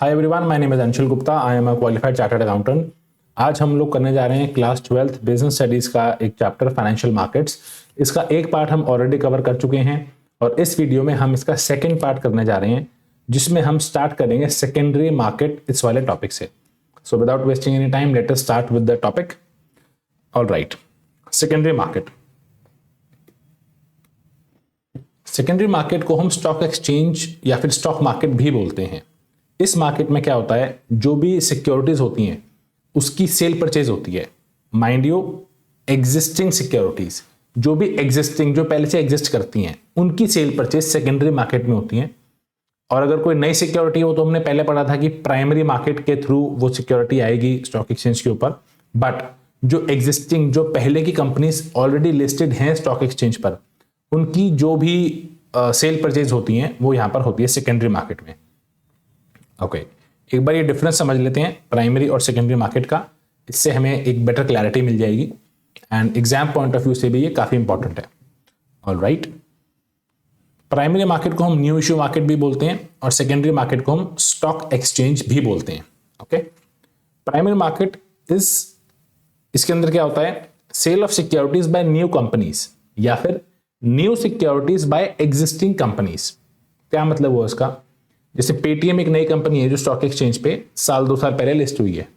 Hi everyone, my name is Anshul Gupta. I am a qualified chartered accountant. आज हम लोग करने जा रहे हैं क्लास 12th बिजनेस स्टडीज का एक चैप्टर फाइनेंशियल मार्केट्स। इसका एक पार्ट हम ऑलरेडी कवर कर चुके हैं और इस वीडियो में हम इसका सेकंड पार्ट करने जा रहे हैं, जिसमें हम स्टार्ट करेंगे सेकेंडरी मार्केट इस वाले टॉपिक से। So without wasting any time let us start with the topic. Alright, secondary market. Secondary market को हम स्टॉक एक्सचेंज या फिर स्टॉक मार्केट भी बोलते हैं। इस मार्केट में क्या होता है, जो भी सिक्योरिटीज होती हैं उसकी सेल परचेज होती है। माइंड यू, एग्जिस्टिंग सिक्योरिटीज, जो भी एग्जिस्टिंग, जो पहले से एग्जिस्ट करती हैं, उनकी सेल परचेज सेकेंडरी मार्केट में होती है। और अगर कोई नई सिक्योरिटी हो तो हमने पहले पढ़ा था कि प्राइमरी मार्केट के थ्रू वो सिक्योरिटी आएगी स्टॉक एक्सचेंज के ऊपर। बट जो एग्जिस्टिंग, जो पहले की कंपनीज ऑलरेडी लिस्टेड हैं स्टॉक एक्सचेंज पर, उनकी जो भी सेल परचेज होती हैं वो यहां पर होती है सेकेंडरी मार्केट में। ओके, एक बार ये डिफरेंस समझ लेते हैं प्राइमरी और सेकेंडरी मार्केट का। इससे हमें एक बेटर क्लैरिटी मिल जाएगी and exam point of view से भी ये काफी इंपॉर्टेंट है। ऑलराइट, प्राइमरी मार्केट को हम न्यू इश्यू मार्केट भी बोलते हैं और सेकेंडरी मार्केट को हम स्टॉक एक्सचेंज भी बोलते हैं। ओके, प्राइमरी मार्केट इज, इसके अंदर क्या होता है, sale of securities by new companies या फिर new securities by existing companies. क्या मतलब हुआ इसका? जैसे पेटीएम एक नई कंपनी है जो स्टॉक एक्सचेंज पे साल 2 साल पहले लिस्ट हुई है,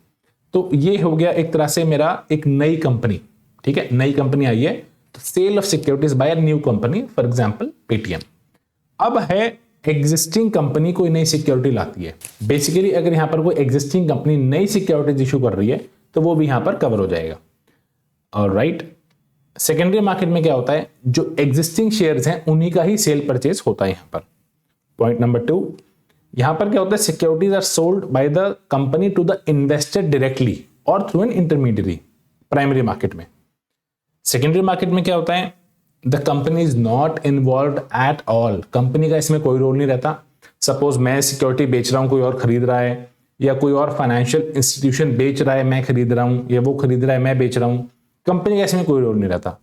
तो ये हो गया एक तरह से मेरा एक नई कंपनी। ठीक है, नई कंपनी आई है तो sale of securities by new company, for example Paytm. अब है एग्जिस्टिंग कंपनी कोई नई सिक्योरिटी लाती है। बेसिकली अगर यहां पर कोई एग्जिस्टिंग कंपनी नई सिक्योरिटीज इशू कर रही है तो वो भी यहां पर कवर हो जाएगा। ऑलराइट, सेकेंडरी मार्केट में क्या होता है, जो एग्जिस्टिंग शेयर्स हैं उन्हीं का ही सेल परचेज होता है यहां पर। पॉइंट नंबर 2, यहां पर क्या होता है, securities are sold by the company to the investor directly और through an intermediary. Primary market में। सेकेंडरी मार्केट में क्या होता है, the company is not involved at all. Company का इसमें कोई रोल नहीं रहता। सपोज मैं सिक्योरिटी बेच रहा हूं, कोई और खरीद रहा है, या कोई और फाइनेंशियल इंस्टीट्यूशन बेच रहा है, मैं खरीद रहा हूं, या वो खरीद रहा है, मैं बेच रहा हूं। कंपनी का इसमें कोई रोल नहीं रहता।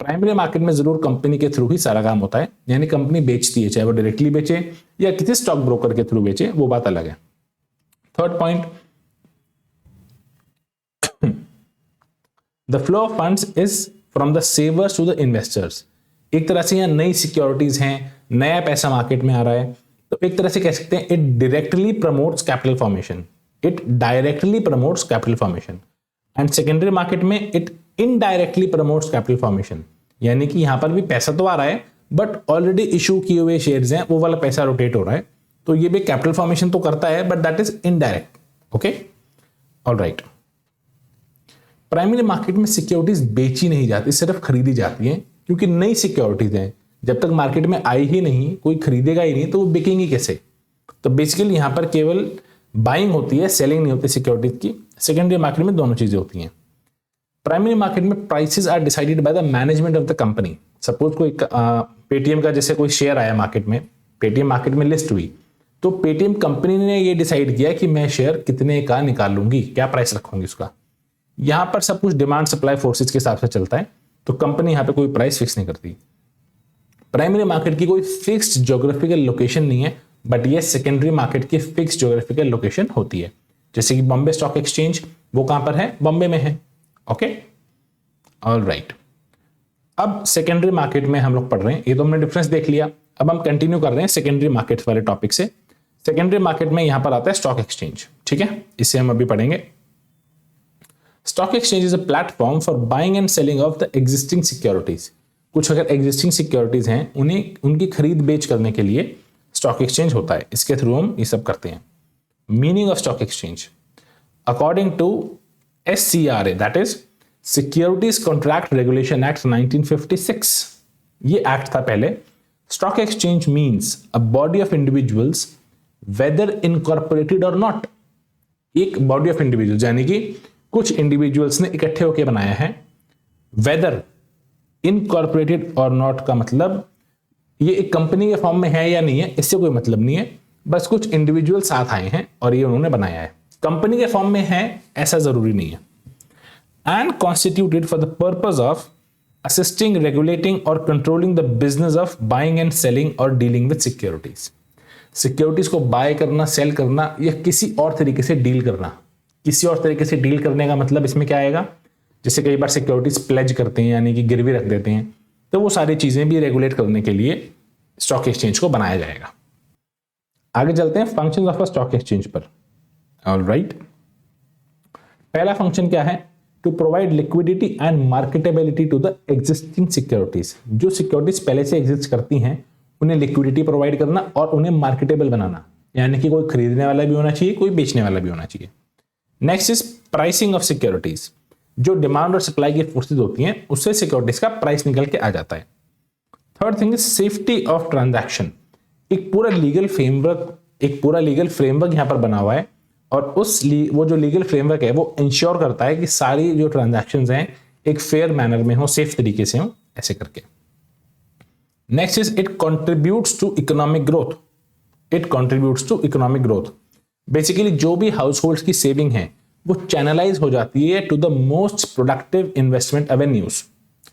प्राइमरी मार्केट में जरूर कंपनी के थ्रू ही सारा काम होता है, यानी कंपनी बेचती है, चाहे वो डायरेक्टली बेचे या किसी स्टॉक ब्रोकर के थ्रू बेचे, वो बात अलग है। Third point, the flow of funds is from the savers to the investors. एक तरह से यहां नई सिक्योरिटीज हैं, नया पैसा मार्केट में आ रहा है, तो एक तरह से कह सकते हैं it directly promotes capital formation. It directly promotes capital formation. And secondary market में it indirectly promotes capital formation, यानी कि यहां पर भी पैसा तो आ रहा है बट ऑलरेडी इशू किए हुए शेयर्स हैं, वो वाला पैसा रोटेट हो रहा है, तो ये भी कैपिटल फॉर्मेशन तो करता है but that is indirect. Okay, alright. Primary market में सिक्योरिटीज बेची नहीं जाती, सिर्फ खरीदी जाती हैं, क्योंकि नई सिक्योरिटीज हैं, जब तक मार्केट में आई ही नहीं, कोई खरीदेगा ही नहीं, तो वो बिकेंगी कैसे? तो बेसिकली यहां पर केवल बाइंग होती है, सेलिंग नहीं होती सिक्योरिटीज की। सेकेंडरी मार्केट में दोनों चीजें होती हैं। प्राइमरी मार्केट में prices are decided by the management of the company. Suppose कोई पेटीएम का जैसे कोई शेयर आया मार्केट में, पेटीएम मार्केट में लिस्ट हुई, तो पेटीएम कंपनी ने ये डिसाइड किया कि मैं शेयर कितने का निकालूंगी, क्या प्राइस रखूंगी उसका। यहां पर सब कुछ डिमांड सप्लाई फोर्सेस के हिसाब से चलता है, तो कंपनी यहां पे कोई प्राइस फिक्स नहीं करती। प्राइमरी मार्केट की कोई फिक्स्ड ज्योग्राफिकल लोकेशन नहीं है, बट ये सेकेंडरी मार्केट की फिक्स्ड ज्योग्राफिकल लोकेशन होती है। जैसे कि बॉम्बे स्टॉक एक्सचेंज, वो कहां पर है? बॉम्बे में है। Okay, alright. अब सेकेंडरी मार्केट में हम लोग पढ़ रहे हैं, ये तो हमने डिफरेंस देख लिया। अब हम कंटिन्यू कर रहे हैं सेकेंडरी मार्केट वाले टॉपिक से। सेकेंडरी मार्केट में यहां पर आता है स्टॉक एक्सचेंज। ठीक है, इसे हम अभी पढ़ेंगे। Stock exchange is a platform for buying and selling of the existing securities. कुछ अगर एग्जिस्टिंग सिक्योरिटीज हैं, उन्हें उनकी खरीद बेच करने के लिए स्टॉक एक्सचेंज होता है, इसके थ्रू हम ये सब करते हैं। Meaning of stock exchange, according to SCRA, that is Securities Contract Regulation Act 1956, ये एक्ट था पहले। Stock exchange means a body of individuals weather incorporated और नॉट। एक बॉडी ऑफ इंडिविजुअल्स यानी कि कुछ इंडिविजुअल्स ने इकट्ठे होकर बनाया है। वेदर इनकॉर्पोरेटेड और नॉट का मतलब ये एक कंपनी के फॉर्म में है या नहीं है, इससे कोई मतलब नहीं है, बस कुछ इंडिविजुअल साथ आए हैं और ये उन्होंने बनाया है। कंपनी के फॉर्म में है ऐसा जरूरी नहीं है। And constituted for the purpose of assisting, regulating और controlling the business of buying and selling और डीलिंग विद सिक्योरिटीज। सिक्योरिटीज को बाय करना, सेल करना या किसी और तरीके से डील करना। किसी और तरीके से डील करने का मतलब इसमें क्या आएगा, जैसे कई बार सिक्योरिटीज प्लेज करते हैं यानी कि गिरवी रख देते हैं, तो वो सारी चीजें भी रेगुलेट करने के लिए स्टॉक एक्सचेंज को बनाया जाएगा। आगे चलते हैं functions of a stock exchange पर। ऑलराइट, पहला फंक्शन क्या है, to provide liquidity and marketability to the existing securities. जो सिक्योरिटीज पहले से एग्जिस्ट करती हैं उन्हें लिक्विडिटी प्रोवाइड करना और उन्हें मार्केटेबल बनाना, यानी कि कोई खरीदने वाला भी होना चाहिए, कोई बेचने वाला भी होना चाहिए। Next is pricing of securities. जो डिमांड और सप्लाई की फोर्सेज होती हैं उससे सिक्योरिटीज का प्राइस निकल के आ जाता है। Third thing is safety of transaction. एक पूरा लीगल फ्रेमवर्क यहां पर बना हुआ है और वो जो लीगल फ्रेमवर्क है वो इंश्योर करता है कि सारी जो ट्रांजैक्शंस हैं एक फेयर मैनर में हो, सेफ तरीके से हो, ऐसे करके। Next is it contributes to economic growth. Basically जो भी हाउस होल्ड की सेविंग है वो चैनलाइज हो जाती है to the most productive investment avenues.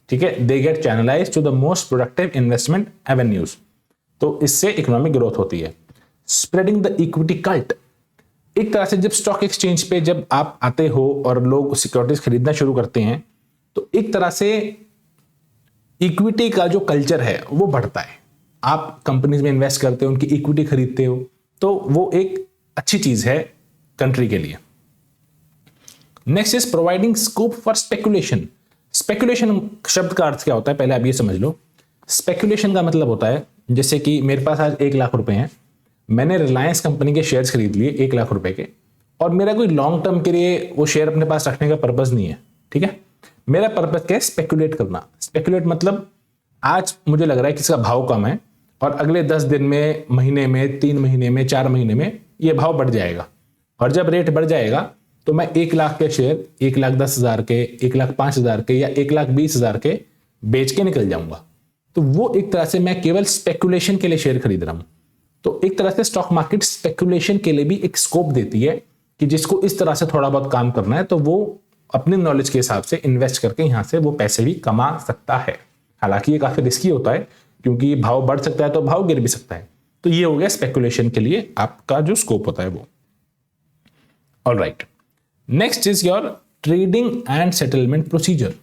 ठीक है, they get channelise to the most productive investment avenues. तो इससे इकोनॉमिक ग्रोथ होती है। Spreading the equity cult. एक तरह से जब स्टॉक एक्सचेंज पे जब आप आते हो और लोग सिक्योरिटीज खरीदना शुरू करते हैं तो एक तरह से इक्विटी का जो कल्चर है वो बढ़ता है। आप कंपनीज में इन्वेस्ट करते हो, उनकी इक्विटी खरीदते हो, तो वो एक अच्छी चीज है कंट्री के लिए। Next is providing scope for speculation. Speculation शब्द का अर्थ क्या होता है पहले आप ये समझ लो। स्पेकुलेशन का मतलब होता है जैसे कि मेरे पास आज 1 लाख रुपए हैं, मैंने रिलायंस कंपनी के शेयर्स खरीद लिए 1 लाख रुपए के, और मेरा कोई लॉन्ग टर्म के लिए वो शेयर अपने पास रखने का पर्पज नहीं है। ठीक है, मेरा पर्पज क्या है, स्पेकुलेट करना। स्पेकुलेट मतलब आज मुझे लग रहा है कि इसका भाव कम है और अगले 10 दिन में, महीने में, 3 महीने में, 4 महीने में ये भाव बढ़ जाएगा, और जब रेट बढ़ जाएगा तो मैं 1 लाख के शेयर 1,10,000 के, 1,05,000 के या 1,20,000 के बेच के निकल जाऊंगा। तो वो एक तरह से मैं केवल स्पेकुलेशन के लिए शेयर खरीद रहा हूं। तो एक तरह से स्टॉक मार्केट स्पेकुलेशन के लिए भी एक स्कोप देती है कि जिसको इस तरह से थोड़ा बहुत काम करना है तो वो अपने नॉलेज के हिसाब से इन्वेस्ट करके यहां से वो पैसे भी कमा सकता है। हालांकि ये काफी रिस्की होता है क्योंकि भाव बढ़ सकता है तो भाव गिर भी सकता है। तो ये हो गया स्पेकुलेशन के लिए आपका जो स्कोप होता है वो। Alright, next is your trading and settlement procedure.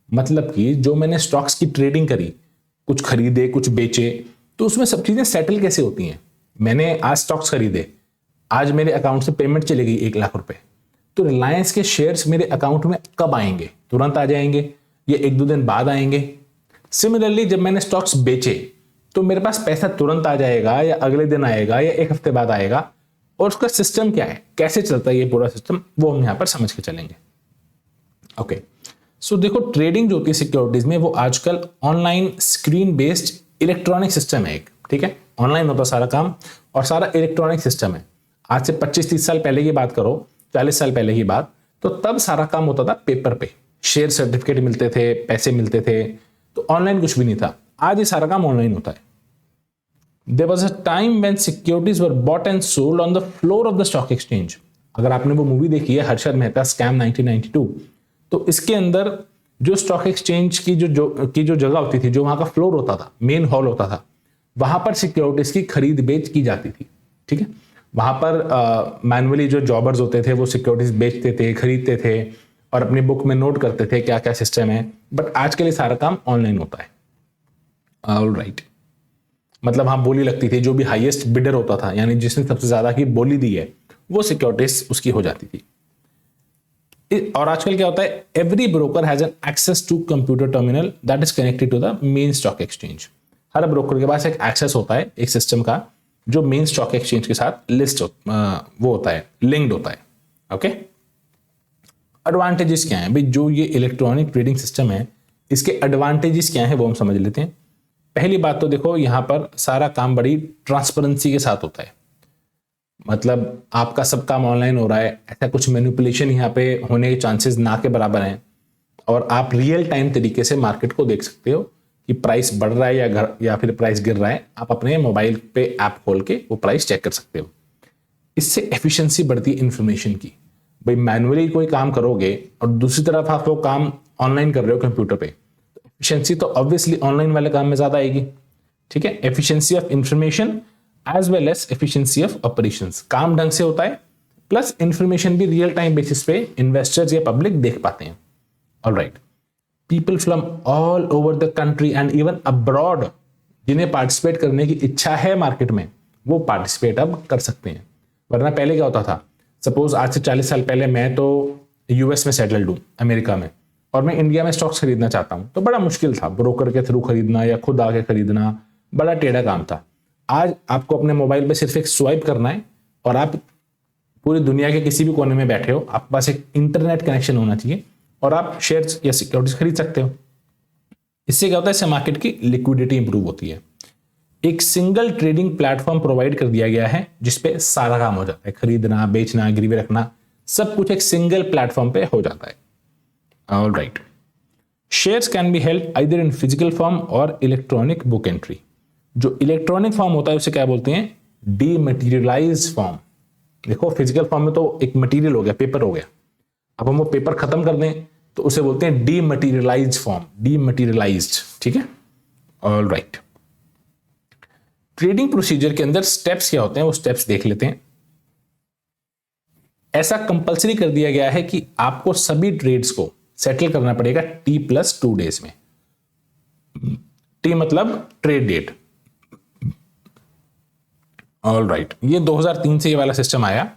मतलब कि जो मैंने स्टॉक्स की ट्रेडिंग करी, कुछ खरीदे कुछ बेचे, तो उसमें सब चीजें सेटल कैसे होती हैं। मैंने आज स्टॉक्स खरीदे, आज मेरे अकाउंट से पेमेंट चली गई 1 लाख रुपए, तो रिलायंस के शेयर्स मेरे अकाउंट में कब आएंगे, तुरंत आ जाएंगे या 1-2 दिन बाद आएंगे। सिमिलरली जब मैंने स्टॉक्स बेचे तो मेरे पास पैसा तुरंत आ जाएगा या अगले दिन आएगा या 1 हफ्ते बाद आएगा, और उसका सिस्टम क्या है, कैसे चलता है ये पूरा सिस्टम, वो हम यहां पर समझ के चलेंगे। ओके, सो देखो ट्रेडिंग जो होती है सिक्योरिटीज में वो आजकल online screen based electronic system है एक। ठीक है, ऑनलाइन होता सारा काम और सारा इलेक्ट्रॉनिक सिस्टम है। आज से 25-30 साल पहले की बात करो, 40 साल पहले की बात, तो तब सारा काम होता था पेपर पे, शेयर सर्टिफिकेट मिलते थे, पैसे मिलते थे, तो ऑनलाइन कुछ भी नहीं था। आज ये सारा काम ऑनलाइन होता है। There was a time when securities were bought and sold on the floor of the stock exchange. अगर आपने वो मूवी देखी है हर्षद मेहता स्कैम 1992, तो इसके अंदर जो स्टॉक एक्सचेंज की जो जगह होती थी, जो वहां का फ्लोर होता था, मेन हॉल होता था, वहां पर सिक्योरिटीज की खरीद बेच की जाती थी। ठीक है, वहां पर मैनुअली जो जॉबर्स होते थे वो सिक्योरिटीज बेचते थे, खरीदते थे और अपनी बुक में नोट करते थे क्या क्या सिस्टम है। बट आज के लिए सारा काम ऑनलाइन होता है। ऑलराइट, मतलब हाँ बोली लगती थी, जो भी हाईएस्ट बिडर होता था यानी जिसने सबसे ज्यादा की बोली दी है वो सिक्योरिटीज उसकी हो जाती थी। और आजकल क्या होता है, every broker has an access to computer terminal that is connected to the main stock exchange. हर ब्रोकर के पास एक एक्सेस होता है एक सिस्टम का जो मेन स्टॉक एक्सचेंज के साथ वो होता है, लिंक्ड होता है। ओके, एडवांटेजेस क्या है भाई, जो ये इलेक्ट्रॉनिक ट्रेडिंग सिस्टम है इसके एडवांटेजेस क्या है वो हम समझ लेते हैं। पहली बात तो देखो यहां पर सारा काम बड़ी ट्रांसपेरेंसी के साथ होता है, मतलब आपका सब काम ऑनलाइन हो रहा है, ऐसा कुछ मैनिपुलेशन यहाँ पे होने के चांसेस ना के बराबर हैं, और आप रियल टाइम तरीके से मार्केट को देख सकते हो कि प्राइस बढ़ रहा है या फिर प्राइस गिर रहा है। आप अपने मोबाइल पे ऐप खोल के वो प्राइस चेक कर सकते हो। इससे एफिशिएंसी बढ़ती है इन्फॉर्मेशन की। भाई मैनुअली कोई काम करोगे और दूसरी तरफ आप वो काम ऑनलाइन कर रहे हो कंप्यूटर पे, एफिशिएंसी तो ऑब्वियसली ऑनलाइन वाले काम में ज्यादा आएगी। ठीक है, efficiency of information as well as efficiency of operations, काम ढंग से होता है, प्लस इंफॉर्मेशन भी रियल टाइम बेसिस पे इन्वेस्टर्स या पब्लिक देख पाते हैं। Alright, people from all over the country and even abroad जिन्हें पार्टिसिपेट करने की इच्छा है मार्केट में, वो पार्टिसिपेट अब कर सकते हैं। वरना पहले क्या होता था, सपोज आज से 40 साल पहले मैं तो यूएस में सेटल्ड हूं, अमेरिका में, और मैं इंडिया में स्टॉक्स खरीदना चाहता हूं, तो बड़ा मुश्किल था, ब्रोकर के थ्रू खरीदना या खुद आके खरीदना बड़ा टेढ़ा काम था। आज आपको अपने मोबाइल पे सिर्फ एक स्वाइप करना है और आप पूरी दुनिया के किसी भी कोने में बैठे हो, आपके पास एक इंटरनेट कनेक्शन होना चाहिए और आप शेयर्स या सिक्योरिटीज खरीद सकते हो। इससे क्या होता है, इससे मार्केट की लिक्विडिटी इंप्रूव होती है। एक सिंगल ट्रेडिंग प्लेटफॉर्म प्रोवाइड कर दिया गया है जिसपे सारा काम हो जाता है, खरीदना, बेचना, गिरवी रखना, सब कुछ एक सिंगल प्लेटफॉर्म पे हो जाता है। Alright, shares can be held either in physical form और इलेक्ट्रॉनिक बुक एंट्री। जो इलेक्ट्रॉनिक फॉर्म होता है उसे क्या बोलते हैं, डीमटेरियलाइज्ड फॉर्म। देखो फिजिकल फॉर्म में तो एक मटेरियल हो गया, पेपर हो गया, अब हम वो पेपर खत्म कर दें तो उसे बोलते हैं डीमटेरियलाइज्ड फॉर्म, डीमटेरियलाइज्ड, ठीक है। ऑलराइट, ट्रेडिंग प्रोसीजर के अंदर स्टेप्स क्या होते हैं वो स्टेप्स देख लेते हैं। ऐसा कंपलसरी कर दिया गया है कि आपको सभी ट्रेड्स को सेटल करना पड़ेगा T+2 डेज में। T मतलब ट्रेड डेट। ऑलराइट, ये 2003 से ये वाला सिस्टम आया।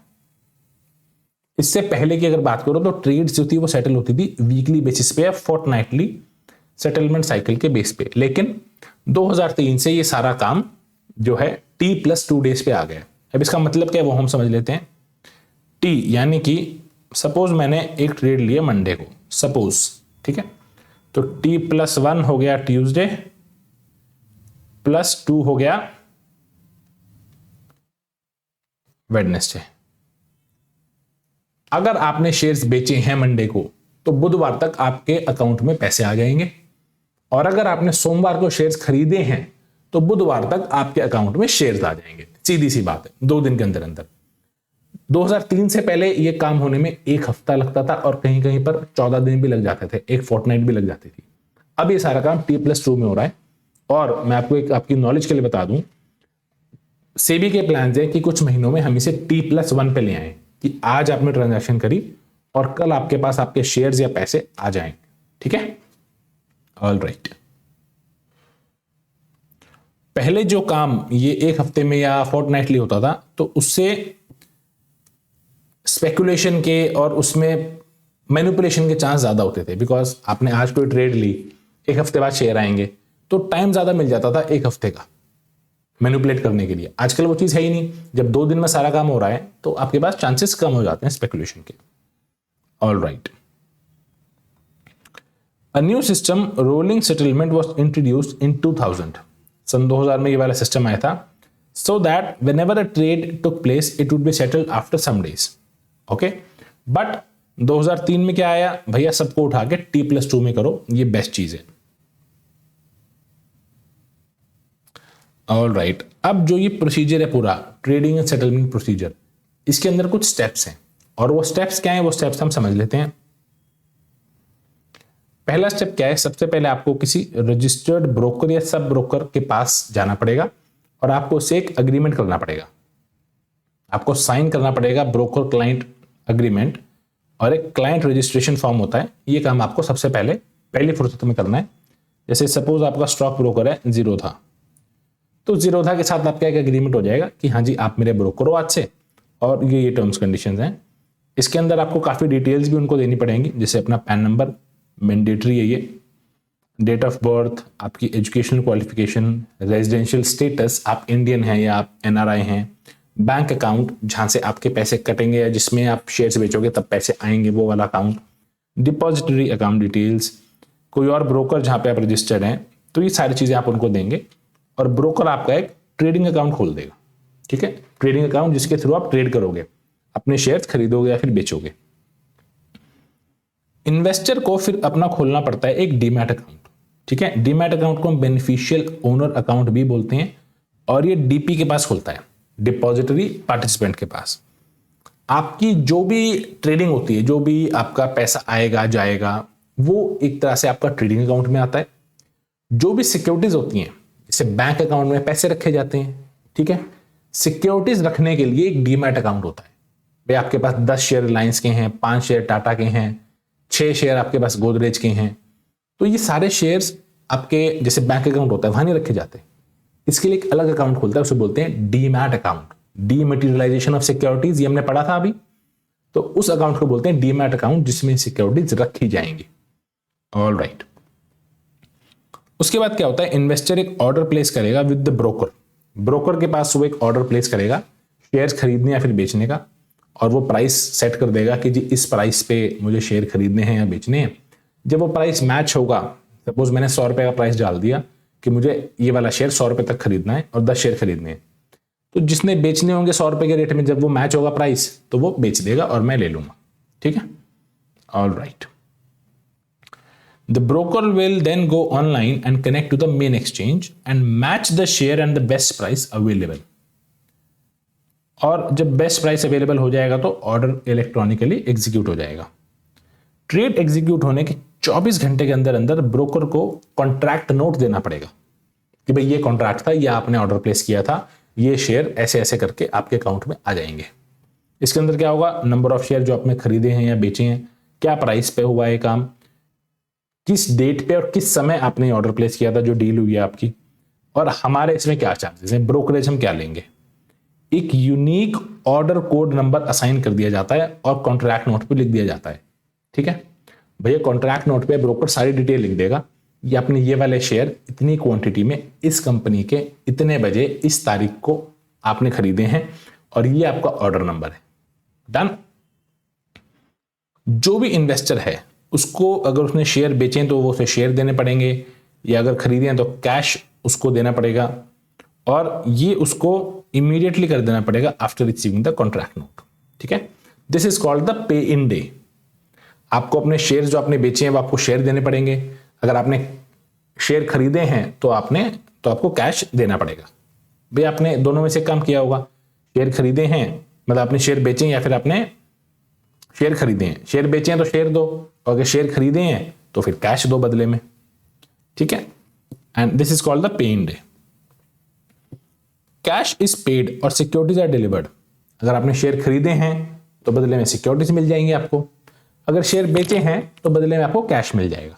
इससे पहले की अगर बात करो तो ट्रेड्स जो थी वो सेटल होती थी वीकली बेसिस पे या फोर्टनाइटली सेटलमेंट साइकिल के बेस पे, लेकिन 2003 से ये सारा काम जो है T+2 डेज पे आ गया। अब इसका मतलब क्या है वो हम समझ लेते हैं। T यानी कि सपोज मैंने एक ट्रेड लिया मंडे को, सपोज, ठीक है, तो T+1 हो गया ट्यूसडे, +2 हो गया वेडनेसडे। अगर आपने शेयर्स बेचे हैं मंडे को तो बुधवार तक आपके अकाउंट में पैसे आ जाएंगे, और अगर आपने सोमवार को शेयर्स खरीदे हैं तो बुधवार तक आपके अकाउंट में शेयर्स आ जाएंगे। सीधी सी बात है, 2 दिन के अंदर अंदर। 2003 से पहले ये काम होने में 1 हफ्ता लगता था और कहीं कहीं पर 14 दिन भी लग जाते थे, एक फोर्टनाइट भी लग जाती थी। अब ये सारा काम T+2 में हो रहा है। और मैं आपको एक आपकी नॉलेज के लिए बता दूं, सेबी के प्लान है कि कुछ महीनों में हम इसे T+1 पे ले आए, कि आज आपने ट्रांजैक्शन करी और कल आपके पास आपके शेयर्स या पैसे आ जाएंगे, ठीक है। ऑलराइट, पहले जो काम ये 1 हफ्ते में या फोर्टनाइटली होता था तो उससे स्पेकुलेशन के और उसमें मैनिपुलेशन के चांस ज्यादा होते थे, बिकॉज आपने आज कोई ट्रेड ली, 1 हफ्ते बाद शेयर आएंगे, तो टाइम ज्यादा मिल जाता था 1 हफ्ते का मैनिपुलेट करने के लिए। आजकल वो चीज है ही नहीं, जब 2 दिन में सारा काम हो रहा है तो आपके पास चांसेस कम हो जाते हैं स्पेकुलेशन के। Alright, a new system rolling settlement was introduced in 2000। सन 2000 में ये वाला सिस्टम आया था, so that whenever a trade took place it would be settled after some days. Okay, but 2003 में क्या आया, भैया सबको उठा के T+2 में करो, ये बेस्ट चीज है। ऑलराइट, अब जो ये प्रोसीजर है पूरा ट्रेडिंग एंड सेटलमेंट प्रोसीजर, इसके अंदर कुछ स्टेप्स हैं, और वो स्टेप्स क्या हैं वो स्टेप्स हम समझ लेते हैं। पहला स्टेप क्या है, सबसे पहले आपको किसी रजिस्टर्ड ब्रोकर या सब ब्रोकर के पास जाना पड़ेगा और आपको उससे एक अग्रीमेंट करना पड़ेगा, आपको साइन करना पड़ेगा ब्रोकर क्लाइंट अग्रीमेंट, और एक क्लाइंट रजिस्ट्रेशन फॉर्म होता है। ये काम आपको सबसे पहले पहली फुर्सत में करना है। जैसे सपोज आपका स्टॉक ब्रोकर है जीरोधा, तो जीरोधा के साथ आपका एक एग्रीमेंट हो जाएगा कि हाँ जी आप मेरे ब्रोकर हो आज से, और ये टर्म्स कंडीशंस हैं। इसके अंदर आपको काफ़ी डिटेल्स भी उनको देनी पड़ेंगी, जैसे अपना पैन नंबर मैंडेटरी है, ये डेट ऑफ बर्थ, आपकी एजुकेशनल क्वालिफिकेशन, रेजिडेंशियल स्टेटस, आप इंडियन हैं या आप NRI हैं, बैंक अकाउंट जहाँ से आपके पैसे कटेंगे या जिसमें आप शेयर्स बेचोगे तब पैसे आएंगे वो वाला अकाउंट, डिपॉजिटरी अकाउंट डिटेल्स, कोई और ब्रोकर जहाँ पे आप रजिस्टर्ड हैं, तो ये सारी चीज़ें आप उनको देंगे और ब्रोकर आपका एक ट्रेडिंग अकाउंट खोल देगा, ठीक है। ट्रेडिंग अकाउंट जिसके थ्रू आप ट्रेड करोगे, अपने शेयर्स खरीदोगे या फिर बेचोगे। इन्वेस्टर को फिर अपना खोलना पड़ता है एक डीमैट अकाउंट, ठीक है। डीमैट अकाउंट को हम बेनिफिशियल ओनर अकाउंट भी बोलते हैं, और ये DP के पास खुलता है, डिपॉजिटरी पार्टिसिपेंट के पास। आपकी जो भी ट्रेडिंग होती है, जो भी आपका पैसा आएगा जाएगा, वो एक तरह से आपका ट्रेडिंग अकाउंट में आता है। जो भी सिक्योरिटीज होती हैं, जैसे बैंक अकाउंट में पैसे रखे जाते हैं, ठीक है, सिक्योरिटीज रखने के लिए एक डीमैट अकाउंट होता है। भाई आपके पास 10 शेयर रिलायंस के हैं, 5 शेयर टाटा के हैं, 6 शेयर आपके पास गोदरेज के हैं, तो ये सारे शेयर्स आपके जैसे बैंक अकाउंट होता है वहां नहीं रखे जाते। इसके लिए एक अलग अकाउंट खुलता है, उसे बोलते हैं डीमैट अकाउंट, डीमैटेरियलाइजेशन ऑफ सिक्योरिटीज, ये हमने पढ़ा था अभी। तो उस अकाउंट को बोलते हैं डीमैट अकाउंट, जिसमें सिक्योरिटीज रखी जाएंगी। All right. उसके बाद क्या होता है, इन्वेस्टर एक ऑर्डर प्लेस करेगा विद द ब्रोकर। ब्रोकर के पास वो एक ऑर्डर प्लेस करेगा शेयर खरीदने या फिर बेचने का, और वो प्राइस सेट कर देगा कि जी इस प्राइस पे मुझे शेयर खरीदने हैं या बेचने हैं। जब वो प्राइस मैच होगा, सपोज मैंने 100 रुपए का प्राइस डाल दिया कि मुझे ये वाला शेयर 100 रुपए तक खरीदना है और 10 शेयर खरीदने हैं, तो जिसने बेचने होंगे 100 रुपए के रेट में, जब वो मैच होगा प्राइस, तो वो बेच देगा और मैं ले लूंगा। ठीक है, all right. The broker will then go online and connect to the main exchange and match the share and the best price available. और जब बेस्ट प्राइस अवेलेबल हो जाएगा तो ऑर्डर इलेक्ट्रॉनिकली एग्जीक्यूट हो जाएगा। ट्रेड एग्जीक्यूट होने के 24 घंटे के अंदर अंदर ब्रोकर को कॉन्ट्रैक्ट नोट देना पड़ेगा कि भाई ये कॉन्ट्रैक्ट था, ये आपने ऑर्डर प्लेस किया था, ये शेयर ऐसे ऐसे करके आपके अकाउंट में आ जाएंगे। इसके अंदर क्या होगा, नंबर ऑफ शेयर जो आपने खरीदे हैं या बेचे हैं, क्या प्राइस पे हुआ है काम, किस डेट पे और किस समय आपने ऑर्डर प्लेस किया था, जो डील हुई है आपकी, और हमारे इसमें क्या चार्जेस हैं, ब्रोकरेज हम क्या लेंगे। एक unique order code number assign कर दिया जाता है और कॉन्ट्रैक्ट नोट पे लिख दिया जाता है। ठीक है भैया, कॉन्ट्रैक्ट नोट पे ब्रोकर सारी डिटेल लिख देगा, ये आपने ये वाले शेयर इतनी क्वांटिटी में इस कंपनी के इतने बजे इस तारीख को आपने खरीदे हैं और ये आपका ऑर्डर नंबर है। डन। जो भी इन्वेस्टर है उसको अगर उसने शेयर बेचे तो वो उसे शेयर देने पड़ेंगे, या अगर खरीदे हैं तो कैश उसको देना पड़ेगा, और ये उसको इमीडिएटली कर देना पड़ेगा after receiving the contract note. ठीक है, this is called the pay in day. आपको अपने शेयर जो आपने बेचे हैं वो आपको शेयर देने पड़ेंगे, अगर आपने शेयर खरीदे हैं तो आपको कैश देना पड़ेगा। भाई आपने दोनों में से काम किया होगा, शेयर खरीदे हैं मतलब आपने शेयर बेचे हैं, या फिर आपने शेयर खरीदे हैं, शेयर बेचे हैं तो शेयर दो, और अगर शेयर खरीदे हैं तो फिर कैश दो बदले में। ठीक है, and this is called the pay in day. Cash is paid और सिक्योरिटीज आर डिलीवर्ड। अगर आपने शेयर खरीदे हैं तो बदले में सिक्योरिटीज मिल जाएंगे आपको, अगर शेयर बेचे हैं तो बदले में आपको कैश मिल जाएगा।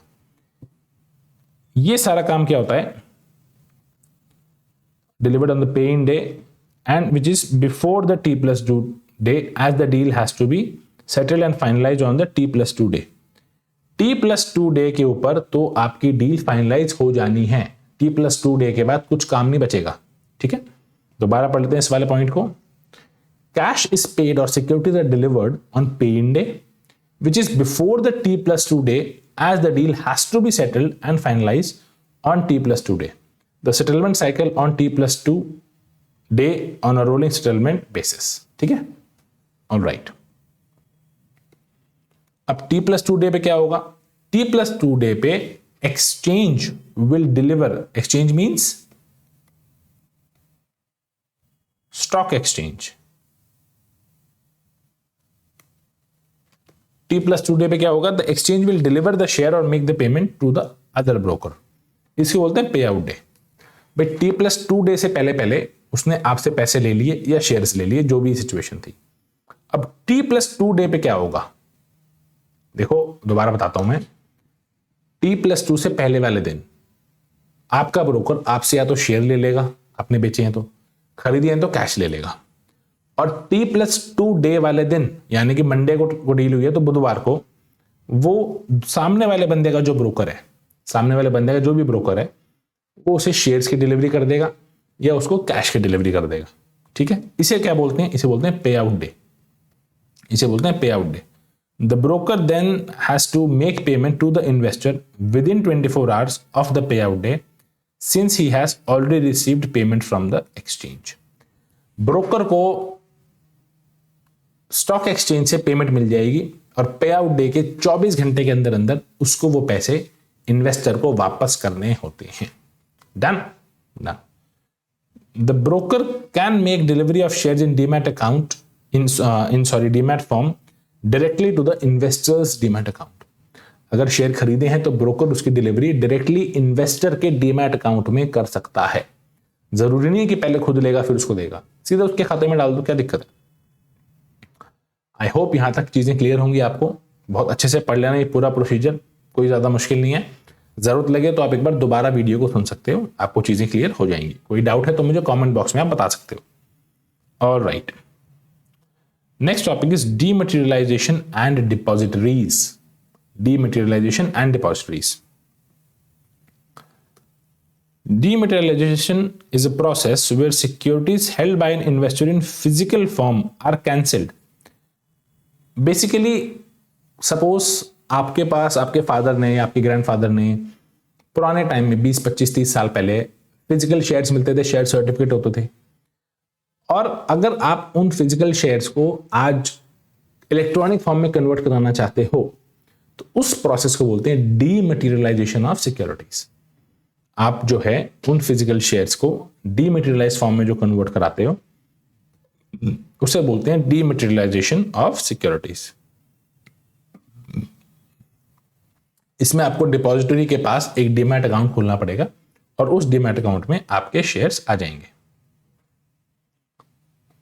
ये सारा काम क्या होता है, delivered on the pay in day and which is before the T+2 day as the deal has to be settled and finalise on the T+2 day. T+2 day के ऊपर तो आपकी डील फाइनलाइज हो जानी है, T+2 डे के बाद कुछ काम नहीं बचेगा। ठीक है, दोबारा पढ़ लेते हैं इस वाले पॉइंट को। कैश इज पेड और सिक्योरिटीज आर डिलीवर्ड ऑन पे in day which is before the T+2 day as the deal has to be settled and finalized on T+2 day. The settlement cycle on T+2 day on a rolling settlement basis. ठीक है, all right. अब T+2 day पे क्या होगा, T+2 day पे exchange will deliver, exchange means stock exchange. T+2 day पे क्या होगा, the exchange will deliver the share और make the payment to the other broker. इसको बोलते हैं पे आउट डे। भाई T+2 डे से पहले पहले उसने आपसे पैसे ले लिए या शेयर्स ले लिए, जो भी सिचुएशन थी। अब T+2 डे पे क्या होगा, देखो दोबारा बताता हूं मैं। T+2 से पहले वाले दिन आपका ब्रोकर आपसे या तो शेयर ले लेगा, आपने बेचे हैं तो, खरीदे हैं तो कैश ले लेगा, और T+2 डे वाले दिन यानी कि मंडे को डील हुई है तो बुधवार को वो सामने वाले बंदे का जो ब्रोकर है, सामने वाले बंदे का जो भी ब्रोकर है, वो उसे शेयर्स की डिलीवरी कर देगा या उसको कैश की डिलीवरी कर देगा। ठीक है, इसे क्या बोलते हैं, इसे बोलते हैं पे आउट डे, इसे बोलते हैं pay out day. The broker then has to make payment to the investor within 24 hours of the pay out day since he has already received payment from the exchange. Broker को stock exchange से payment मिल जाएगी और पे out day के 24 घंटे के अंदर अंदर उसको वो पैसे इन्वेस्टर को वापस करने होते हैं। Done done. The broker can make delivery of shares in demat account demat form directly to the investors demat account. अगर शेयर खरीदे हैं तो ब्रोकर उसकी डिलीवरी डायरेक्टली इन्वेस्टर के डीमैट अकाउंट में कर सकता है। जरूरी नहीं है कि पहले खुद लेगा फिर उसको देगा, सीधा उसके खाते में डाल दो, क्या दिक्कत है। आई होप यहां तक चीजें क्लियर होंगी आपको। बहुत अच्छे से पढ़ लेना ये पूरा प्रोसीजर, कोई ज्यादा मुश्किल नहीं है। जरूरत लगे तो आप एक बार दोबारा वीडियो को सुन सकते हो, आपको चीजें क्लियर हो जाएंगी। कोई डाउट है तो मुझे कमेंट बॉक्स में आप बता सकते हो। Alright, next topic is dematerialisation and depositories. Dematerialisation and depositories. Dematerialization is a process where securities held by an investor in physical form are cancelled. Basically, suppose आपके पास आपके फादर ने या आपके ग्रैंडफादर ने पुराने टाइम में 20, 25, 30 साल पहले फिजिकल शेयर्स मिलते थे, शेयर सर्टिफिकेट होते थे, और अगर आप उन फिजिकल शेयर्स को आज इलेक्ट्रॉनिक फॉर्म में कन्वर्ट कराना चाहते हो तो उस प्रोसेस को बोलते हैं डीमटेरियलाइजेशन ऑफ सिक्योरिटीज। आप जो है उन फिजिकल शेयर्स को डीमटेरियलाइज फॉर्म में जो कन्वर्ट कराते हो उसे बोलते हैं डीमटेरियलाइजेशन ऑफ सिक्योरिटीज। इसमें आपको डिपॉजिटरी के पास एक डीमैट अकाउंट खोलना पड़ेगा और उस डीमैट अकाउंट में आपके शेयर्स आ जाएंगे।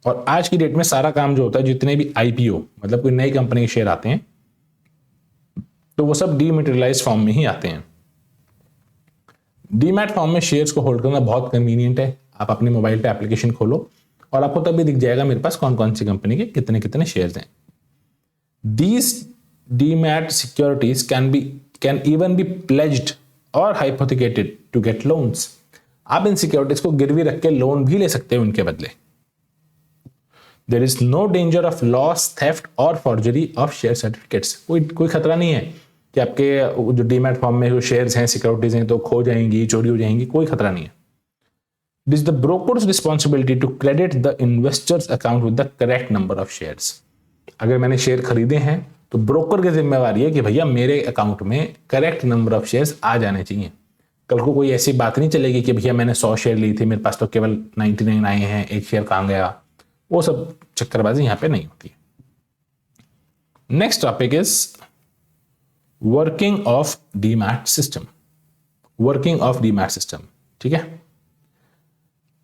और आज की डेट में सारा काम जो होता है, जितने भी आईपीओ मतलब कोई नई कंपनी के शेयर आते हैं तो वो सब डीमटेरियलाइज फॉर्म में ही आते हैं। डीमैट फॉर्म में शेयर्स को होल्ड करना बहुत कन्वीनियंट है। आप अपने मोबाइल पे एप्लीकेशन खोलो और आपको तभी दिख जाएगा मेरे पास कौन कौन सी कंपनी के कितने कितने शेयर्स हैं। These demat securities can even be pledged और हाइपोथिकेटेड टू गेट लोन्स। आप इन सिक्योरिटीज को गिरवी रख के लोन भी ले सकते हो उनके बदले। There is no danger of loss, theft और फॉर्जरी ऑफ शेयर सर्टिफिकेट्स। कोई खतरा नहीं है कि आपके जो डीमैट फॉर्म में जो शेयर्स हैं, सिक्योरिटीज हैं, तो खो जाएंगी, चोरी हो जाएंगी, कोई खतरा नहीं है। It is the broker's responsibility to credit the investor's account with the correct number of shares. अगर मैंने शेयर खरीदे हैं तो ब्रोकर की जिम्मेवारी है कि भैया मेरे अकाउंट में करेक्ट नंबर ऑफ शेयर्स आ जाने चाहिए। कल को कोई ऐसी बात नहीं चलेगी कि भैया मैंने 100 शेयर ली थी, मेरे पास तो केवल 99 आए हैं, एक शेयर कहां गया, वो सब चक्करबाजी यहां पे नहीं होती है। Next topic is working of demat system. Working of demat system, ठीक है।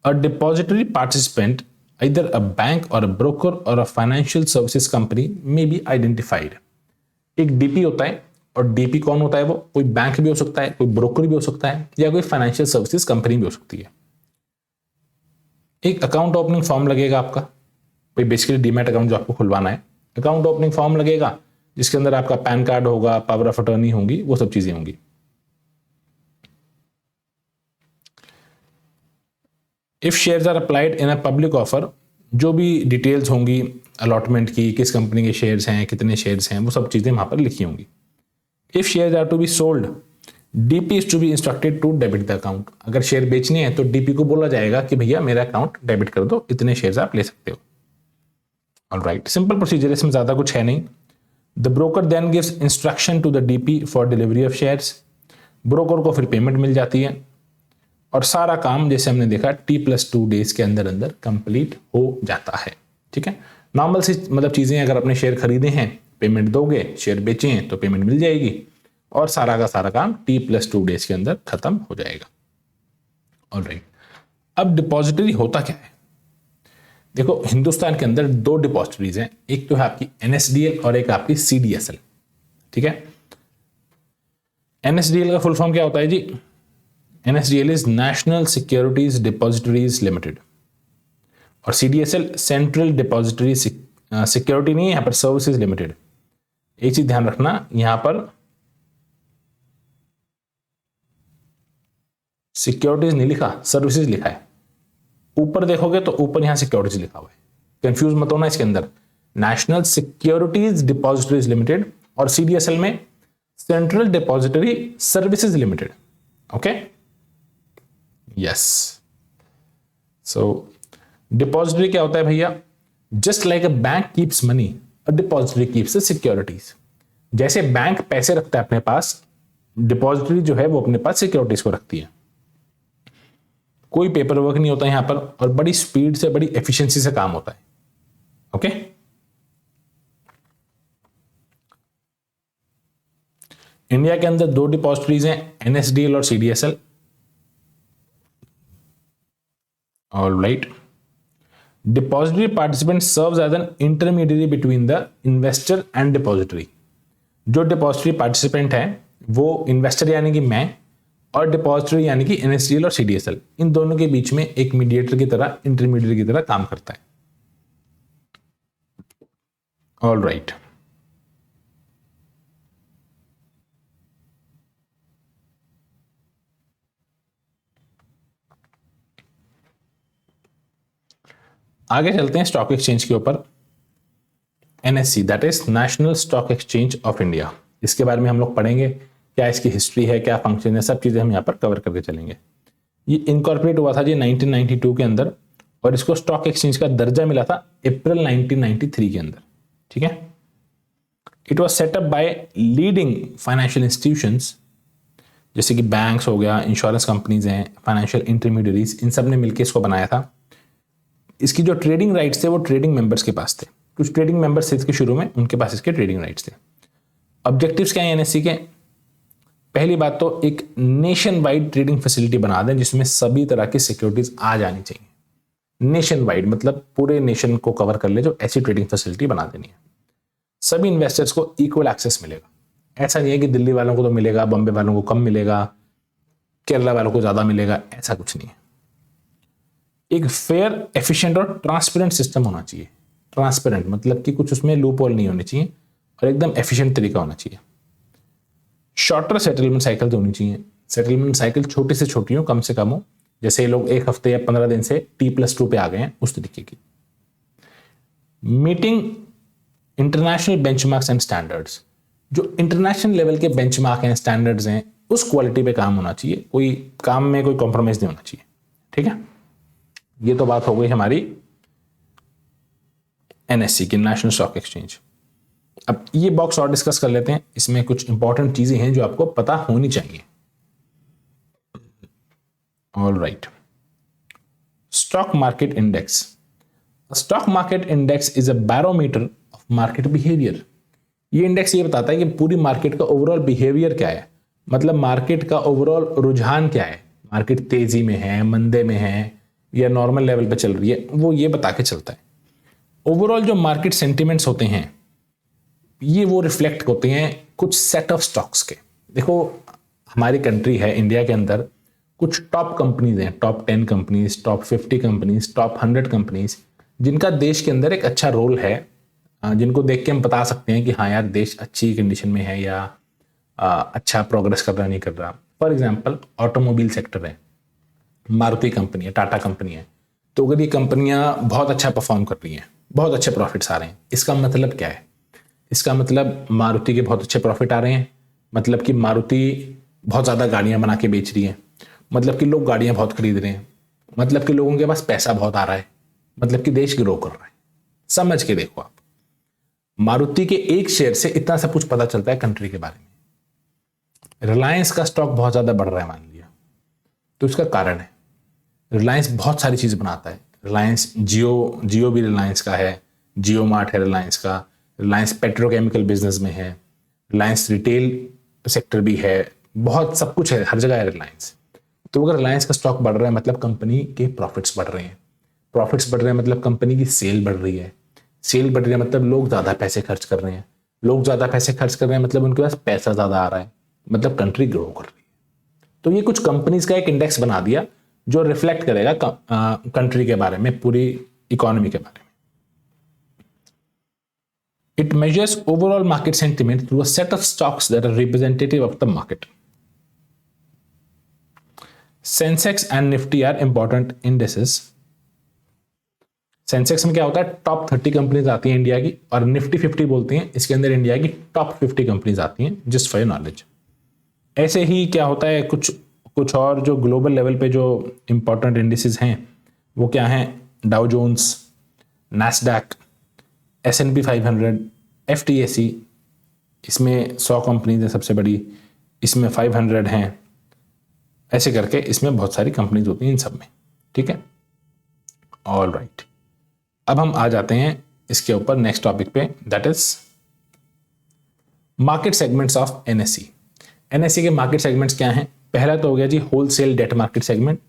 A depository participant either a bank or a broker or a financial services company may be identified। एक डीपी होता है, और डीपी कौन होता है? वो कोई बैंक भी हो सकता है, कोई ब्रोकर भी हो सकता है, या कोई फाइनेंशियल सर्विसेज कंपनी भी हो सकती है। एक अकाउंट ओपनिंग फॉर्म लगेगा आपका, कोई बेसिकली डीमैट अकाउंट जो आपको खुलवाना है, अकाउंट ओपनिंग फॉर्म लगेगा जिसके अंदर आपका पैन कार्ड होगा, पावर ऑफ अटर्नी होंगी, वो सब चीजें होंगी। If shares are applied in a public offer, जो भी डिटेल्स होंगी अलॉटमेंट की, किस कंपनी के शेयर्स हैं, कितने शेयर्स हैं, वो सब चीजें वहां पर लिखी होंगी। If shares are to be sold, DP is to be instructed to debit the account. अगर शेयर बेचने हैं तो डीपी को बोला जाएगा कि भैया मेरा अकाउंट डेबिट कर दो, इतने शेयर्स आप ले सकते हो। ऑलराइट, सिंपल प्रोसीजर, इसमें ज्यादा कुछ है नहीं। The broker then gives instruction to the DP for delivery of shares. Broker को फिर पेमेंट मिल जाती है और सारा काम जैसे हमने देखा T+2 डेज के अंदर अंदर कंप्लीट हो जाता है। ठीक है, नॉर्मल सी मतलब चीजें, अगर अपने शेयर खरीदे हैं पेमेंट दोगे, शेयर बेचे हैं तो पेमेंट मिल जाएगी, और सारा का सारा काम T+2 डेज के अंदर खत्म हो जाएगा। ऑलराइट, अब डिपॉजिटरी होता क्या है? देखो, हिंदुस्तान के अंदर 2 डिपॉजिटरीज हैं, एक तो है आपकी NSDL और एक आपकी CDSL। ठीक है, NSDL का फुल फॉर्म क्या होता है जी? NSDL is national securities depositories limited, और CDSL सेंट्रल डिपॉजिटरी सिक्योरिटी नहीं है, यहां पर सर्विसेज लिमिटेड। एक चीज ध्यान रखना, यहां पर सिक्योरिटीज नहीं लिखा, सर्विसेज लिखा है। ऊपर देखोगे तो ऊपर यहां सिक्योरिटीज लिखा हुआ है, कंफ्यूज मत होना इसके अंदर। नेशनल सिक्योरिटीज डिपॉजिटरीज लिमिटेड और CDSL में central depository services limited. Okay, yes. So depository क्या होता है भैया? Just like a bank keeps money, a depository keeps securities. जैसे बैंक पैसे रखता है अपने पास, डिपॉजिटरी जो है वो अपने पास सिक्योरिटीज को रखती है। कोई पेपर वर्क नहीं होता यहां पर, और बड़ी स्पीड से, बड़ी एफिशिएंसी से काम होता है। ओके, इंडिया के अंदर 2 डिपॉजिटरीज हैं, NSDL और CDSL। All right. Depository participant serves as an intermediary between the investor and depository. जो डिपॉजिटरी पार्टिसिपेंट है वो इन्वेस्टर यानी कि मैं, और डिपॉजिटरी यानी कि एनएसडीएल और सीडीएसएल, इन दोनों के बीच में एक मीडिएटर की तरह, इंटरमीडिएटर की तरह काम करता है। All right. आगे चलते हैं स्टॉक एक्सचेंज के ऊपर। NSC that is national stock exchange of India, इसके बारे में हम लोग पढ़ेंगे, क्या इसकी हिस्ट्री है, क्या फंक्शन है, सब चीजें हम यहाँ पर कवर करके चलेंगे। ये इनकॉर्पोरेट हुआ था जी 1992 के अंदर, और इसको स्टॉक एक्सचेंज का दर्जा मिला था अप्रैल 1993 के अंदर। ठीक है। It was setup bye leading financial institutions, जैसे कि बैंक्स हो गया, इंश्योरेंस कंपनीज हैं, फाइनेंशियल इंटरमीडियरीज, इन सब ने मिलकर इसको बनाया था। इसकी जो ट्रेडिंग राइट्स थे वो ट्रेडिंग मेंबर्स के पास थे। कुछ ट्रेडिंग मेंबर्स थे इसके शुरू में, उनके पास इसके ट्रेडिंग राइट्स थे। ऑब्जेक्टिव्स क्या है एनएससी के? पहली बात तो एक नेशन वाइड ट्रेडिंग फैसिलिटी बना दें जिसमें सभी तरह की सिक्योरिटीज आ जानी चाहिए। नेशन वाइड मतलब पूरे नेशन को कवर कर ले, जो ऐसी ट्रेडिंग फैसिलिटी बना देनी है। सभी इन्वेस्टर्स को इक्वल एक्सेस मिलेगा। ऐसा नहीं है कि दिल्ली वालों को तो मिलेगा, बॉम्बे वालों को कम मिलेगा, केरला वालों को ज्यादा मिलेगा, ऐसा कुछ नहीं है। एक फेयर, एफिशिएंट और ट्रांसपेरेंट सिस्टम होना चाहिए। ट्रांसपेरेंट मतलब कि कुछ उसमें लूप होल नहीं होनी चाहिए, और एकदम एफिशिएंट तरीका होना चाहिए। शॉर्टर सेटलमेंट साइकिल तो होनी चाहिए। सेटलमेंट साइकिल छोटी से छोटी हो, कम से कम हो, जैसे ये लोग 1 हफ्ते या 15 दिन से T+2 पे आ गए हैं, उस तरीके की। Meeting international benchmarks and standards, जो इंटरनेशनल लेवल के बेंचमार्क हैं, स्टैंडर्ड्स हैं, उस क्वालिटी पे काम होना चाहिए। कोई काम में कोई कॉम्प्रोमाइज नहीं होना चाहिए। ठीक है। ये तो बात हो गई हमारी एनएससी की, नेशनल स्टॉक एक्सचेंज। अब ये बॉक्स और डिस्कस कर लेते हैं। इसमें कुछ इंपॉर्टेंट चीजें हैं जो आपको पता होनी चाहिए। All right. Stock market index. Stock market index is a barometer of market behaviour. ये इंडेक्स ये बताता है कि पूरी मार्केट का ओवरऑल बिहेवियर क्या है, मतलब मार्केट का ओवरऑल रुझान क्या है, मार्केट तेजी में है, मंदे में है, या नॉर्मल लेवल पे चल रही है, वो ये बता के चलता है। ओवरऑल जो मार्केट सेंटिमेंट्स होते हैं ये वो रिफ्लेक्ट होते हैं कुछ सेट ऑफ स्टॉक्स के। देखो हमारी कंट्री है इंडिया के अंदर, कुछ टॉप कंपनीज हैं, top 10 companies, top 50 companies, top 100 companies, जिनका देश के अंदर एक अच्छा रोल है, जिनको देख के हम बता सकते हैं कि हाँ यार देश अच्छी कंडीशन में है या अच्छा प्रोग्रेस कर रहा नहीं कर रहा। फॉर एग्जाम्पल ऑटोमोबाइल सेक्टर है, मारुति कंपनी है, टाटा कंपनी है, तो अगर ये कंपनियां बहुत अच्छा परफॉर्म कर रही हैं, बहुत अच्छे प्रॉफिट्स आ रहे हैं, इसका मतलब क्या है? इसका मतलब मारुति के बहुत अच्छे प्रॉफिट आ रहे हैं, मतलब कि मारुति बहुत ज़्यादा गाड़ियां बना के बेच रही है, मतलब कि लोग गाड़ियां बहुत खरीद रहे हैं, मतलब कि लोगों के पास पैसा बहुत आ रहा है, मतलब कि देश ग्रो कर रहा है। समझ के देखो आप, मारुति के एक शेयर से इतना सब कुछ पता चलता है कंट्री के बारे में। रिलायंस का स्टॉक बहुत ज़्यादा बढ़ रहा है मान लिया, तो इसका कारण है रिलायंस बहुत सारी चीज़ बनाता है। रिलायंस जियो भी रिलायंस का है, जियो मार्ट है रिलायंस का, रिलायंस पेट्रोकेमिकल बिजनेस में है, रिलायंस रिटेल सेक्टर भी है, बहुत सब कुछ है, हर जगह है रिलायंस। तो अगर रिलायंस का स्टॉक बढ़ रहा है मतलब कंपनी के प्रॉफिट्स बढ़ रहे हैं, प्रॉफिट्स बढ़ रहे हैं मतलब कंपनी की सेल बढ़ रही है, सेल बढ़ रही है मतलब लोग ज़्यादा पैसे खर्च कर रहे हैं, लोग ज़्यादा पैसे खर्च कर रहे हैं मतलब उनके पास पैसा ज़्यादा आ रहा है, मतलब कंट्री ग्रो कर रही है। तो ये कुछ कंपनीज का एक इंडेक्स बना दिया जो रिफ्लेक्ट करेगा कंट्री के बारे में, पूरी इकोनॉमी के बारे में। It measures overall market sentiment through a set of stocks that are representative of the market. Sensex and Nifty are important indices. Sensex में क्या होता है, टॉप 30 कंपनीज आती हैं इंडिया की, और निफ्टी 50 बोलते हैं, इसके अंदर इंडिया की टॉप 50 कंपनीज आती हैं, जस्ट फॉर योर नॉलेज। ऐसे ही क्या होता है, कुछ और जो ग्लोबल लेवल पे जो इंपॉर्टेंट इंडिसेस हैं वो क्या हैं, Dow Jones, Nasdaq, S&P 500, FTSE, इसमें 100 कंपनीज हैं सबसे बड़ी, इसमें 500 हैं, ऐसे करके इसमें बहुत सारी कंपनीज होती हैं इन सब में। ठीक है, ऑल राइट। अब हम आ जाते हैं इसके ऊपर नेक्स्ट टॉपिक पे, that is market segments of NSC. NSC के मार्केट सेगमेंट्स क्या हैं? पहला तो हो गया जी होलसेल डेट मार्केट सेगमेंट,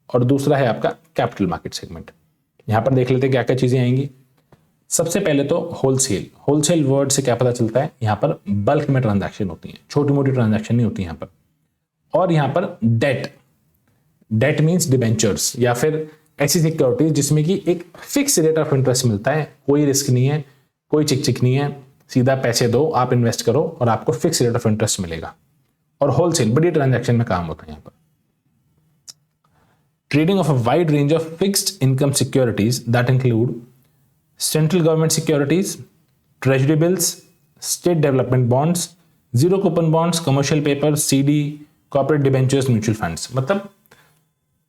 और दूसरा है आपका कैपिटल मार्केट सेगमेंट। यहां पर देख लेते हैं क्या क्या चीजें आएंगी। सबसे पहले तो होलसेल। होलसेल वर्ड से क्या पता चलता है, यहां पर बल्क में ट्रांजैक्शन होती है, छोटी मोटी ट्रांजैक्शन नहीं होती यहां पर। और यहां पर डेट, डेट मीन्स डिबेंचर्स या फिर ऐसी सिक्योरिटीज जिसमें कि एक फिक्स रेट ऑफ इंटरेस्ट मिलता है, कोई रिस्क नहीं है, कोई चिक चिक नहीं है, सीधा पैसे दो, आप इन्वेस्ट करो और आपको फिक्स रेट ऑफ इंटरेस्ट मिलेगा। और होलसेल बड़ी ट्रांजैक्शन में काम होता है यहां पर। Trading of a wide range of fixed income securities that include central government securities, treasury bills, state development bonds, zero coupon bonds, commercial paper, CD, corporate debentures, mutual funds. मतलब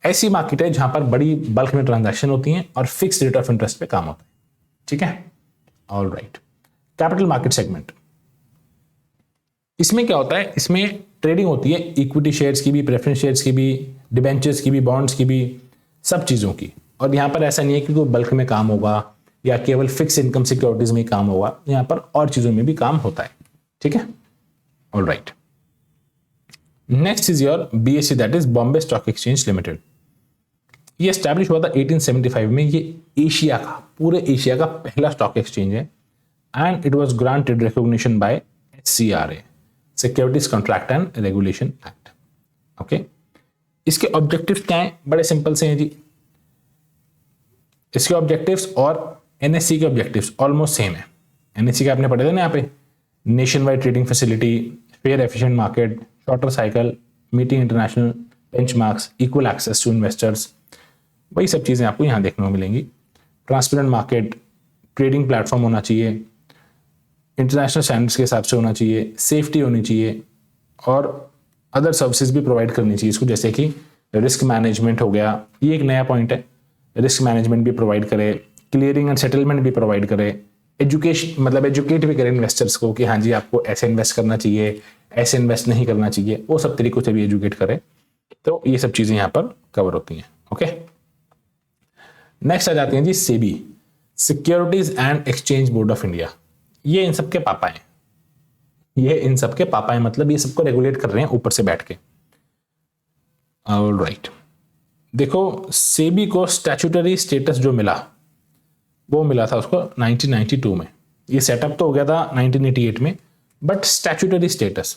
ऐसी market है जहां पर बड़ी बल्क में transaction होती हैं और फिक्स रेट ऑफ इंटरेस्ट पे काम होता है। ठीक है, all right. Capital market segment, इसमें क्या होता है, इसमें ट्रेडिंग होती है इक्विटी शेयर्स की भी, प्रेफरेंस शेयर्स की भी, डिबेंचर्स की भी, बॉन्ड्स की भी, सब चीजों की। और यहां पर ऐसा नहीं है कि कोई बल्क में काम होगा या केवल फिक्स इनकम सिक्योरिटीज में ही काम होगा, यहां पर और चीजों में भी काम होता है। ठीक है, all right. Next is your BSE, that is Bombay stock exchange limited. ये एस्टैब्लिश हुआ था 1875 में। ये एशिया का, पूरे एशिया का पहला स्टॉक एक्सचेंज है and it was granted recognition by SCRA, securities contract and regulation act. Okay, इसके ऑब्जेक्टिव्स क्या हैं, बड़े सिंपल से हैं जी। इसके ऑब्जेक्टिव्स और NSE के ऑब्जेक्टिव्स ऑलमोस्ट सेम है। NSE के आपने पढ़े थे ना यहाँ पे, nationwide trading facility, fair efficient market, shorter cycle, meeting international benchmarks, equal access to investors, वही सब चीजें आपको यहाँ देखने को मिलेंगी। ट्रांसपेरेंट मार्केट, ट्रेडिंग प्लेटफॉर्म होना चाहिए, इंटरनेशनल स्टैंडर्ड्स के हिसाब से होना चाहिए, सेफ्टी होनी चाहिए और अदर सर्विसेज भी प्रोवाइड करनी चाहिए इसको, जैसे कि रिस्क मैनेजमेंट हो गया, ये एक नया पॉइंट है, रिस्क मैनेजमेंट भी प्रोवाइड करे, क्लियरिंग एंड सेटलमेंट भी प्रोवाइड करे, एजुकेशन मतलब एजुकेट भी करे इन्वेस्टर्स को कि हाँ जी आपको ऐसे इन्वेस्ट करना चाहिए, ऐसे इन्वेस्ट नहीं करना चाहिए, वो सब तरीकों से भी एजुकेट करे। तो ये सब चीजें यहाँ पर कवर होती हैं। ओके, नेक्स्ट आ जाती हैं जी SEBI, securities and exchange board of India. ये इन सबके पापा हैं, ये इन सबके पापा हैं, मतलब ये सबको रेगुलेट कर रहे हैं ऊपर से बैठ के। ऑलराइट, देखो सेबी को स्टैट्यूटरी स्टेटस जो मिला वो मिला था उसको 1992 में। ये सेटअप तो हो गया था 1988 में, बट स्टैट्यूटरी स्टेटस।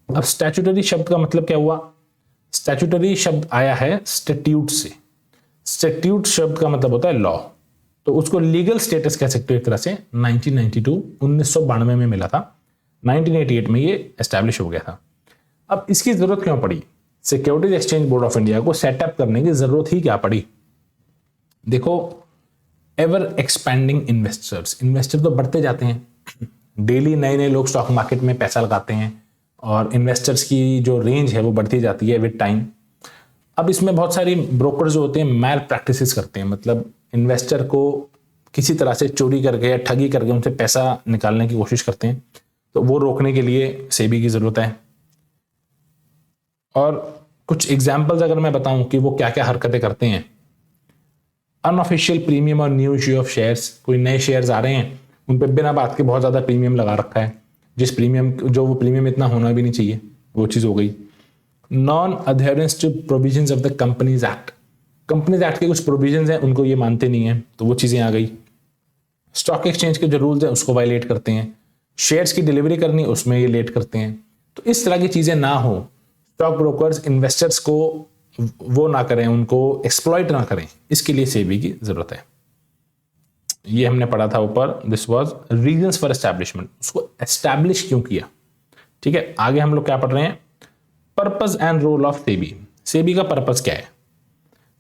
अब स्टैट्यूटरी शब्द का मतलब क्या हुआ, स्टैट्यूटरी शब्द आया है स्टैट्यूट से। स्टैट्यूट शब्द का मतलब होता है लॉ, तो उसको लीगल स्टेटस कह सकते हो एक तरह से। 1992 में मिला था, 1988 में ये एस्टैब्लिश हो गया था। अब इसकी जरूरत क्यों पड़ी, securities exchange board of India को सेटअप करने की जरूरत ही क्या पड़ी। देखो एवर एक्सपैंडिंग इन्वेस्टर्स, इन्वेस्टर तो बढ़ते जाते हैं, डेली नए नए लोग स्टॉक मार्केट में पैसा लगाते हैं और इन्वेस्टर्स की जो रेंज है वो बढ़ती जाती है विद टाइम। अब इसमें बहुत सारी ब्रोकर्स जो होते हैं मैल प्रैक्टिसेस करते हैं, मतलब इन्वेस्टर को किसी तरह से चोरी करके या ठगी करके उनसे पैसा निकालने की कोशिश करते हैं, तो वो रोकने के लिए सेबी की जरूरत है। और कुछ एग्जाम्पल्स अगर मैं बताऊं कि वो क्या क्या हरकतें करते हैं, अनऑफिशियल प्रीमियम और न्यू इश्यू ऑफ शेयर्स, कोई नए शेयर्स आ रहे हैं उन पर बिना बात के बहुत ज्यादा प्रीमियम लगा रखा है, जिस प्रीमियम जो वो प्रीमियम इतना होना भी नहीं चाहिए, वो चीज हो गई। Non adherence to provisions of the companies act, companies act के कुछ प्रोविजंस हैं उनको ये मानते नहीं है, तो वो चीजें आ गई। स्टॉक एक्सचेंज के जो रूल्स हैं उसको वायलेट करते हैं, शेयर्स की डिलीवरी करनी उसमें ये लेट करते हैं। तो इस तरह की चीजें ना हो, स्टॉक ब्रोकर्स इन्वेस्टर्स को वो ना करें, उनको एक्सप्लॉइट ना करें, इसके लिए सेबी की जरूरत है। ये हमने पढ़ा था ऊपर, this was reasons for establishment, उसको एस्टैब्लिश क्यों किया। ठीक है, आगे हम लोग क्या पढ़ रहे हैं, purpose and role of SEBI. SEBI का पर्पस क्या है,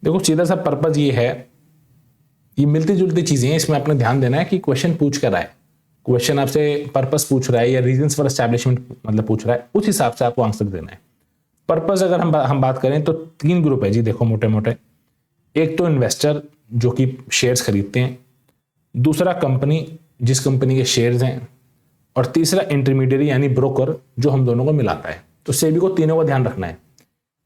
देखो सीधा सा पर्पस ये है, ये मिलती जुलती चीजें हैं, इसमें आपने ध्यान देना है कि क्वेश्चन पूछ कर रहा है, क्वेश्चन आपसे पर्पस पूछ रहा है या रीजंस फॉर एस्टैब्लिशमेंट मतलब पूछ रहा है, उस हिसाब से आपको आंसर देना है। पर्पस अगर हम बात करें तो 3 ग्रुप है जी, देखो मोटे मोटे। एक तो इन्वेस्टर जो कि शेयर्स खरीदते हैं, दूसरा कंपनी जिस कंपनी के शेयर्स हैं, और तीसरा इंटरमीडिएरी यानी ब्रोकर जो हम दोनों को मिलाता है। तो सेबी को तीनों का ध्यान रखना है,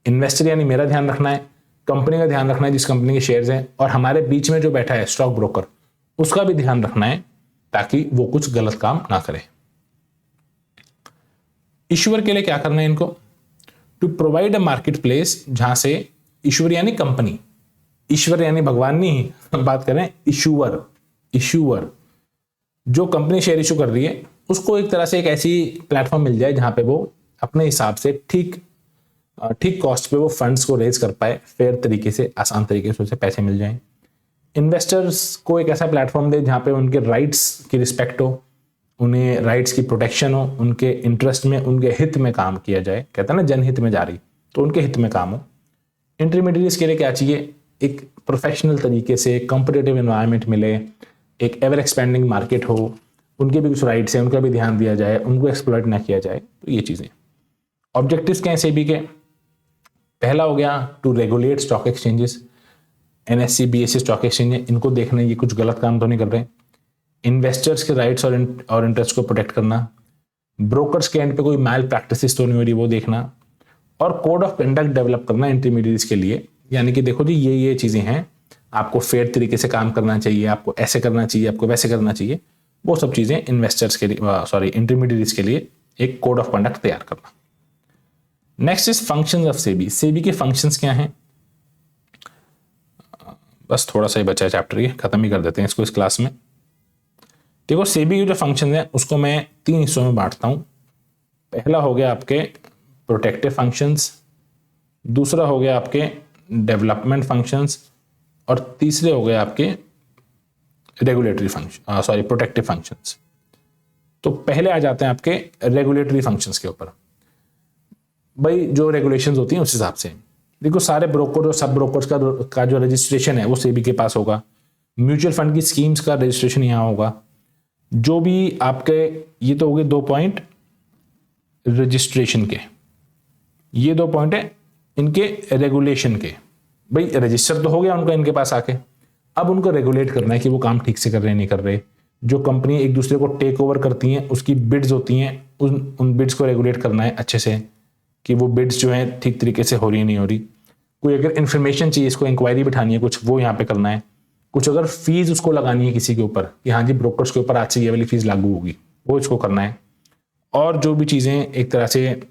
इन्वेस्टर यानी मेरा ध्यान रखना है, कंपनी का ध्यान रखना है जिस कंपनी के शेयर्स हैं, और हमारे बीच में जो बैठा है स्टॉक ब्रोकर उसका भी ध्यान रखना है ताकि वो कुछ गलत काम ना करे। इश्यूअर के लिए क्या करना है इनको, to provide a market place जहां से इशूअर यानी कंपनी, ईश्वर यानी भगवान नहीं, हम बात करें इशूअर। इशूअर जो कंपनी शेयर इशू कर रही है उसको एक तरह से एक ऐसी प्लेटफॉर्म मिल जाए जहां पे वो अपने हिसाब से ठीक कॉस्ट पे वो फंड्स को रेज कर पाए, फेयर तरीके से, आसान तरीके से उसे पैसे मिल जाएं। इन्वेस्टर्स को एक ऐसा प्लेटफॉर्म दे जहां पे उनके राइट्स की रिस्पेक्ट हो, उन्हें राइट्स की प्रोटेक्शन हो, उनके इंटरेस्ट में, उनके हित में काम किया जाए। कहता है ना जनहित में जारी, तो उनके हित में काम हो। इंटरमीडिएट्स के लिए क्या चाहिए? एक प्रोफेशनल तरीके से कॉम्पिटिटिव एनवायरनमेंट मिले, एक एवर एक्सपेंडिंग मार्केट हो, उनके भी कुछ राइट्स हैं, उनका भी ध्यान दिया जाए, उनको एक्सप्लॉइट ना किया जाए। तो ये चीज़ें ऑब्जेक्टिव्स क्या हैं सेबी के? पहला हो गया to regulate stock exchanges, NSC BSE stock exchange, इनको देखना ये कुछ गलत काम तो नहीं कर रहे। इन्वेस्टर्स के राइट्स और इंटरेस्ट को प्रोटेक्ट करना, ब्रोकर्स के एंड पे कोई मैल प्रैक्टिसेस तो नहीं हो रही वो देखना, और कोड ऑफ कंडक्ट डेवलप करना इंटरमीडिएट्स के लिए। यानी कि देखो जी ये चीज़ें हैं, आपको फेयर तरीके से काम करना चाहिए, आपको ऐसे करना चाहिए, आपको वैसे करना चाहिए, वो सब चीज़ें इन्वेस्टर्स के लिए इंटरमीडिएट्स के लिए एक कोड ऑफ कंडक्ट तैयार करना। Next is functions of SEBI. SEBI के फंक्शंस क्या हैं? बस थोड़ा सा ही बचा है चैप्टर, ये खत्म ही कर देते हैं इसको इस क्लास में। देखो सेबी के जो फंक्शन है उसको मैं 3 हिस्सों में बांटता हूं। पहला हो गया आपके प्रोटेक्टिव फंक्शंस, दूसरा हो गया आपके डेवलपमेंट फंक्शंस, और तीसरे हो गए आपके रेगुलेटरी फंक्शन प्रोटेक्टिव फंक्शंस। तो पहले आ जाते हैं आपके रेगुलेटरी फंक्शंस के ऊपर। भाई जो रेगुलेशंस होती हैं उस हिसाब से देखो, सारे ब्रोकर और सब ब्रोकर्स का जो रजिस्ट्रेशन है वो सेबी के पास होगा। म्यूचुअल फंड की स्कीम्स का रजिस्ट्रेशन यहाँ होगा। जो भी आपके, ये तो हो गए 2 पॉइंट रजिस्ट्रेशन के, ये 2 पॉइंट है इनके रेगुलेशन के। भाई रजिस्टर तो हो गया उनका इनके पास आके, अब उनको रेगुलेट करना है कि वो काम ठीक से कर रहे हैं नहीं कर रहे। जो कंपनी एक दूसरे को टेक ओवर करती हैं उसकी बिड्स होती हैं, उन बिड्स को रेगुलेट करना है अच्छे से कि वो बिड्स जो हैं ठीक तरीके से हो रही है नहीं हो रही। कोई अगर इन्फॉर्मेशन चाहिए, इसको इंक्वायरी बिठानी है कुछ, वो यहाँ पे करना है। कुछ अगर फीस उसको लगानी है किसी के ऊपर कि हाँ जी ब्रोकर्स के ऊपर आज से ये वाली फीस लागू होगी, वो इसको करना है। और जो भी चीज़ें एक तरह से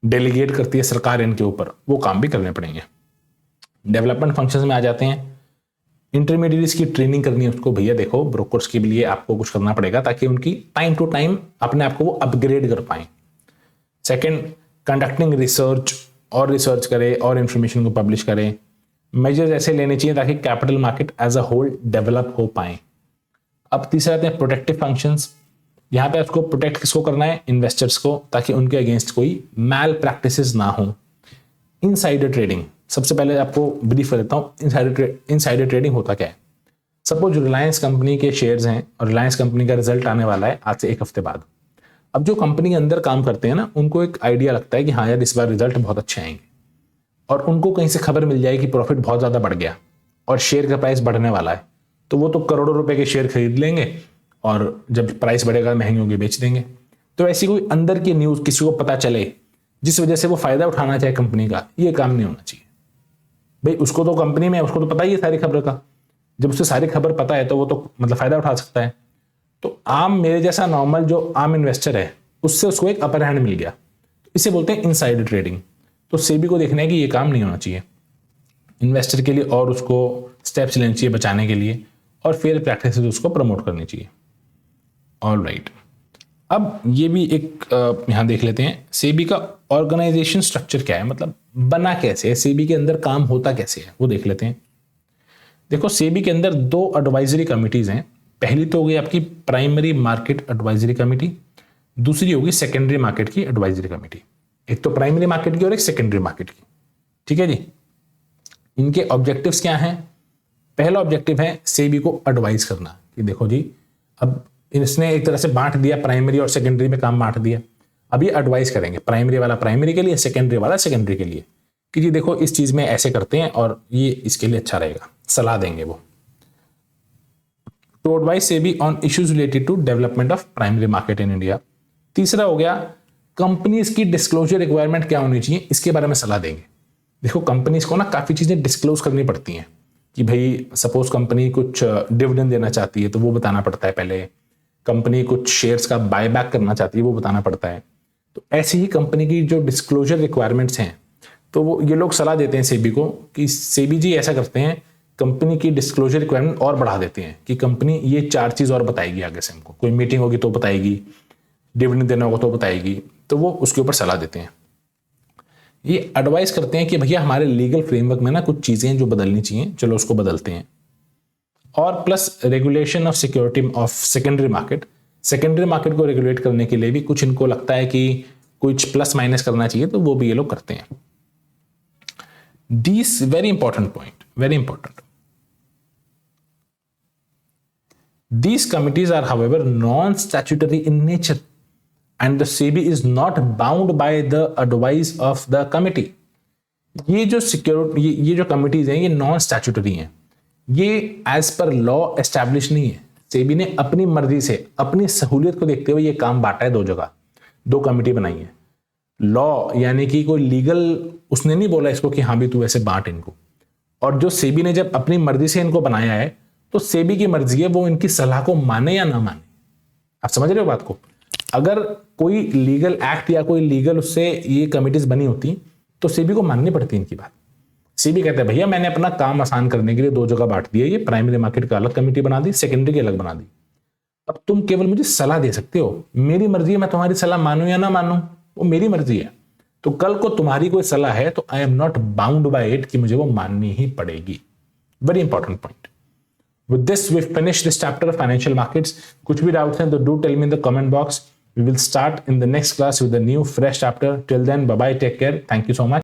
डेलीगेट करती है सरकार इनके ऊपर, वो काम भी करने पड़ेंगे। डेवलपमेंट फंक्शंस में आ जाते हैं। इंटरमीडिएट्स की ट्रेनिंग करनी है उसको, भैया देखो ब्रोकर्स के लिए आपको कुछ करना पड़ेगा ताकि उनकी टाइम टू टाइम अपने आप को वो अपग्रेड कर पाए। सेकंड, कंडक्टिंग रिसर्च, और रिसर्च करे और इंफॉर्मेशन को पब्लिश करे। मेजर्स ऐसे लेने चाहिए ताकि capital market as a whole develop हो पाए। अब तीसरा आते हैं प्रोटेक्टिव फंक्शंस। यहाँ पे उसको प्रोटेक्ट किसको करना है? इन्वेस्टर्स को, ताकि उनके अगेंस्ट कोई मैल प्रैक्टिसेस ना हो। इनसाइडर ट्रेडिंग, सबसे पहले आपको ब्रीफ कर देता हूँ इनसाइडर ट्रेडिंग होता क्या है। सपोज रिलायंस कंपनी के शेयर्स हैं और रिलायंस कंपनी का रिजल्ट आने वाला है आज से 1 हफ्ते बाद। अब जो कंपनी के अंदर काम करते हैं ना, उनको एक आइडिया लगता है कि हाँ यार इस बार रिजल्ट बहुत अच्छे आएंगे, और उनको कहीं से खबर मिल जाए कि प्रॉफिट बहुत ज्यादा बढ़ गया और शेयर का प्राइस बढ़ने वाला है, तो वो तो करोड़ों रुपए के शेयर खरीद लेंगे और जब प्राइस बढ़ेगा महंगे होंगे बेच देंगे। तो ऐसी कोई अंदर की न्यूज किसी को पता चले जिस वजह से वो फायदा उठाना चाहे कंपनी का, ये काम नहीं होना चाहिए। भाई उसको तो कंपनी में उसको तो पता ही है सारी खबर का, जब उसे सारी खबर पता है तो वो तो मतलब फायदा उठा सकता है। तो आम मेरे जैसा नॉर्मल जो आम इन्वेस्टर है उससे उसको एक अपर हैंड मिल गया, तो इसे बोलते हैं इनसाइडर ट्रेडिंग। तो सेबी को देखना है कि ये काम नहीं होना चाहिए इन्वेस्टर के लिए, और उसको स्टेप्स लेने चाहिए बचाने के लिए, और फेयर प्रैक्टिस उसको प्रमोट करनी चाहिए। ऑलराइट, अब ये भी एक यहां देख लेते हैं सेबी का ऑर्गेनाइजेशन स्ट्रक्चर क्या है, मतलब बना कैसे है, सेबी के अंदर काम होता कैसे है, वो देख लेते हैं। देखो सेबी के अंदर 2 एडवाइजरी कमिटीज हैं। पहली तो होगी आपकी प्राइमरी मार्केट एडवाइजरी कमेटी, दूसरी होगी सेकेंडरी मार्केट की एडवाइजरी कमेटी। एक तो प्राइमरी मार्केट की और एक सेकेंडरी मार्केट की, ठीक है जी। इनके ऑब्जेक्टिव्स क्या हैं? पहला ऑब्जेक्टिव है सेबी को एडवाइस करना कि देखो जी, अब इसने एक तरह से बांट दिया, प्राइमरी और सेकेंडरी में काम बांट दिया। अब ये एडवाइस करेंगे, प्राइमरी वाला प्राइमरी के लिए, सेकेंडरी वाला सेकेंडरी के लिए, कि जी देखो इस चीज में ऐसे करते हैं और ये इसके लिए अच्छा रहेगा, सलाह देंगे वो। To advise SEBI on issues related to development of primary market in India. तीसरा हो गया कंपनीज की डिस्क्लोजर रिक्वायरमेंट क्या होनी चाहिए, इसके बारे में सलाह देंगे। देखो कंपनीज को ना काफी चीजें डिस्क्लोज करनी पड़ती हैं कि भाई सपोज कंपनी कुछ डिविडेंड देना चाहती है तो वो बताना पड़ता है पहले, कंपनी कुछ शेयर्स का बायबैक करना चाहती है वो बताना पड़ता है। तो ऐसी ही कंपनी की जो डिस्क्लोजर रिक्वायरमेंट्स हैं तो वो ये लोग सलाह देते हैं सेबी को कि सेबी जी ऐसा करते हैं, कंपनी की डिस्क्लोजर रिक्वायरमेंट और बढ़ा देते हैं कि कंपनी ये 4 चीज़ और बताएगी आगे से हमको, कोई मीटिंग होगी तो बताएगी, डिविडेंड देना होगा तो बताएगी, तो वो उसके ऊपर सलाह देते हैं। ये एडवाइस करते हैं कि भैया हमारे लीगल फ्रेमवर्क में ना कुछ चीज़ें जो बदलनी चाहिए, चलो उसको बदलते हैं। और plus regulation of security of secondary market, secondary market को रेगुलेट करने के लिए भी कुछ इनको लगता है कि कुछ प्लस माइनस करना चाहिए, तो वो भी ये लोग करते हैं। This very important point, very important. These committees are, however, non-statutory in nature, and the SEBI is not bound by the advice of the committee. ये जो सिक्योरिटी ये जो कमिटीज हैं ये नॉन स्टैट्यूटरी हैं, ये एज पर लॉ एस्टैब्लिश नहीं है। सेबी ने अपनी मर्जी से, अपनी सहूलियत को देखते हुए ये काम बांटा है 2 जगह, 2 कमिटी बनाई है। लॉ यानी कि कोई लीगल उसने नहीं बोला इसको कि हाँ भी तू ऐसे बांट इनको, और जो सेबी ने जब अपनी मर्जी से इनको बनाया है तो सेबी की मर्जी है वो इनकी सलाह को माने या ना माने। आप समझ रहे हो बात को? अगर कोई लीगल एक्ट या कोई लीगल उससे ये कमिटीज बनी होती तो सेबी को माननी पड़ती इनकी बात। सेबी कहते हैं भैया मैंने अपना काम आसान करने के लिए 2 जगह बांट दिया, ये प्राइमरी मार्केट का अलग कमेटी बना दी, सेकेंडरी की अलग बना दी, अब तुम केवल मुझे सलाह दे सकते हो, मेरी मर्जी है मैं तुम्हारी सलाह मानूं या ना मानूं, वो मेरी मर्जी है। तो कल को तुम्हारी कोई सलाह है तो I am not bound by it कि मुझे वो माननी ही पड़ेगी। Very important point. With this, we've finished this chapter of financial markets. कुछ भी doubts हैं तो do tell me in the comment box. We will start in the next class with a new fresh chapter. Till then, bye bye, take care. Thank you so much.